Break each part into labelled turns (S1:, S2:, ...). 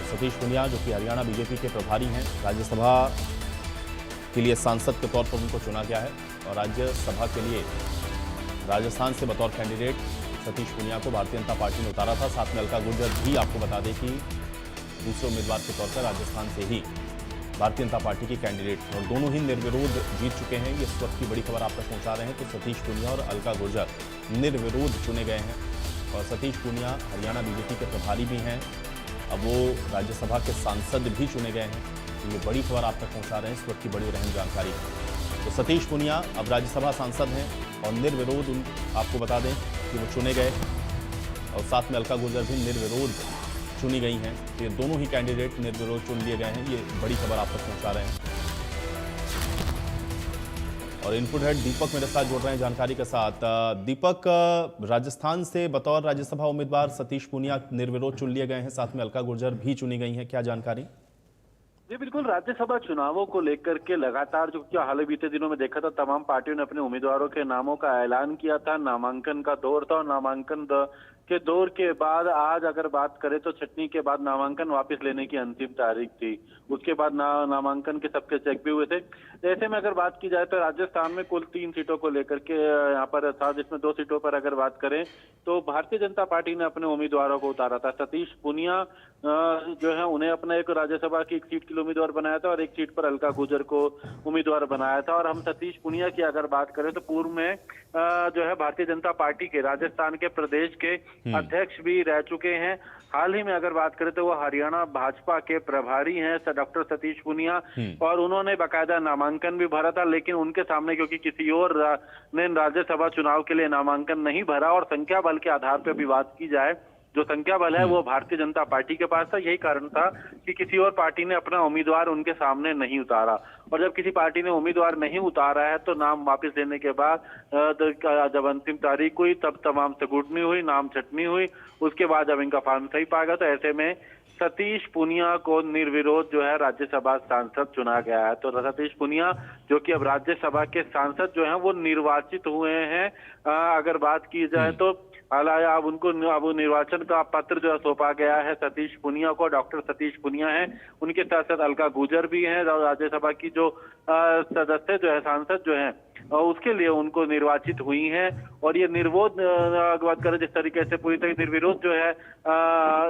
S1: सतीश पूनिया जो कि हरियाणा बीजेपी के प्रभारी हैं, राज्यसभा के लिए सांसद के तौर पर उनको चुना गया है और राज्यसभा के लिए राजस्थान से बतौर कैंडिडेट सतीश पूनिया को भारतीय जनता पार्टी ने उतारा था। साथ में अलका गुर्जर भी आपको बता दें कि दूसरे उम्मीदवार के तौर पर राजस्थान से ही भारतीय जनता पार्टी की कैंडिडेट और दोनों ही निर्विरोध जीत चुके हैं। ये इस वक्त की बड़ी खबर आप तक पहुंचा रहे हैं। तो सतीश पूनिया और अलका गुर्जर निर्विरोध चुने गए हैं और सतीश पूनिया हरियाणा बीजेपी के प्रभारी भी हैं। अब वो राज्यसभा के सांसद भी चुने गए हैं। तो ये बड़ी खबर आप तक पहुंचा रहे हैं, इस वक्त की बड़ी और अहम जानकारी। तो सतीश पूनिया अब राज्यसभा सांसद हैं और निर्विरोध आपको बता दें कि वो चुने गए और साथ में अलका गुर्जर भी निर्विरोध चुनी गई हैं। ये दोनों ही कैंडिडेट निर्विरोध चुन लिए गए हैं। ये बड़ी खबर आप तक पहुंचा रहे हैं और इनपुट हेड दीपक मेरे साथ जुड़ रहे हैं जानकारी के साथ। दीपक, राजस्थान से बतौर राज्यसभा उम्मीदवार सतीश पूनिया निर्विरोध चुन लिए गए हैं, साथ में अलका गुर्जर भी चुनी गई हैं, क्या जानकारी?
S2: जी बिल्कुल, राज्यसभा चुनावों को लेकर के लगातार जो हाल ही बीते दिनों में देखा था, तमाम पार्टियों ने अपने उम्मीदवारों के नामों का ऐलान किया था। नामांकन का दौर था और नामांकन के दौर के बाद आज अगर बात करें तो छटनी के बाद नामांकन वापस लेने की अंतिम तारीख थी। उसके बाद नामांकन के सबके चेक भी हुए थे। ऐसे में अगर बात की जाए तो राजस्थान में कुल 3 सीटों को लेकर के यहाँ पर था, जिसमें 2 सीटों पर अगर बात करें तो भारतीय जनता पार्टी ने अपने उम्मीदवारों को उतारा था। सतीश पूनिया जो है उन्हें अपना एक राज्यसभा की एक सीट के लिए उम्मीदवार बनाया था और एक सीट पर अलका गुर्जर को उम्मीदवार बनाया था। और हम सतीश पूनिया की अगर बात करें तो पूर्व में जो है भारतीय जनता पार्टी के राजस्थान के प्रदेश के अध्यक्ष भी रह चुके हैं। हाल ही में अगर बात करें तो वो हरियाणा भाजपा के प्रभारी हैं डॉक्टर सतीश पूनिया और उन्होंने बाकायदा नामांकन भी भरा था, लेकिन उनके सामने क्योंकि किसी और ने राज्यसभा चुनाव के लिए नामांकन नहीं भरा और संख्या बल के आधार पर भी बात की जाए, जो संख्या बल है वो भारतीय जनता पार्टी के पास था। यही कारण था कि किसी और पार्टी ने अपना उम्मीदवार उनके सामने नहीं उतारा और जब किसी पार्टी ने उम्मीदवार नहीं उतारा है तो नाम वापस लेने के बाद जब अंतिम तारीख हुई तब तमाम से गुटनी हुई, नाम छटनी हुई। उसके बाद जब इनका फॉर्म सही पाया गया तो ऐसे में सतीश पूनिया को निर्विरोध जो है राज्यसभा सांसद चुना गया है। तो सतीश पूनिया जो कि अब राज्यसभा के सांसद जो हैं वो निर्वाचित हुए हैं। अगर बात की जाए तो अब उनको अब निर्वाचन का पत्र जो है सौंपा गया है सतीश पूनिया को। डॉक्टर सतीश पूनिया हैं, उनके साथ साथ अलका गुर्जर भी हैं, राज्यसभा की जो सदस्य जो है सांसद जो हैं उसके लिए उनको निर्वाचित हुई हैं। और ये निर्विरोध बात करें जिस तरीके से पूरी तरह निर्विरोध जो है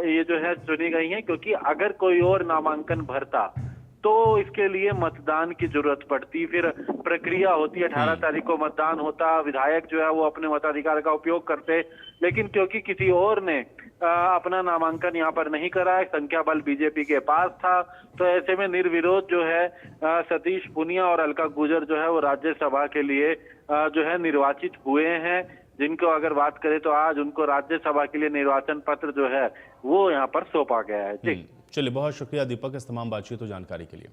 S2: ये जो है चुनी गई हैं, क्योंकि अगर कोई और नामांकन भरता तो इसके लिए मतदान की जरूरत पड़ती, फिर प्रक्रिया होती है, 18 तारीख को मतदान होता, विधायक जो है वो अपने मताधिकार का उपयोग करते, लेकिन क्योंकि किसी और ने अपना नामांकन यहाँ पर नहीं करा, संख्या बल बीजेपी के पास था, तो ऐसे में निर्विरोध जो है सतीश पूनिया और अलका गुर्जर जो है वो राज्यसभा के लिए जो है निर्वाचित हुए हैं, जिनको अगर बात करें तो आज उनको राज्यसभा के लिए निर्वाचन पत्र जो है वो यहाँ पर सौंपा गया है। जी
S1: चलिए, बहुत शुक्रिया दीपक इस तमाम बातचीत और जानकारी के लिए।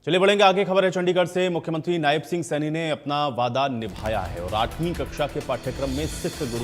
S1: चलिए बढ़ेंगे आगे। खबर है चंडीगढ़ से। मुख्यमंत्री नायब सिंह सैनी ने अपना वादा निभाया है और 8वीं कक्षा के पाठ्यक्रम में सिख गुरुओं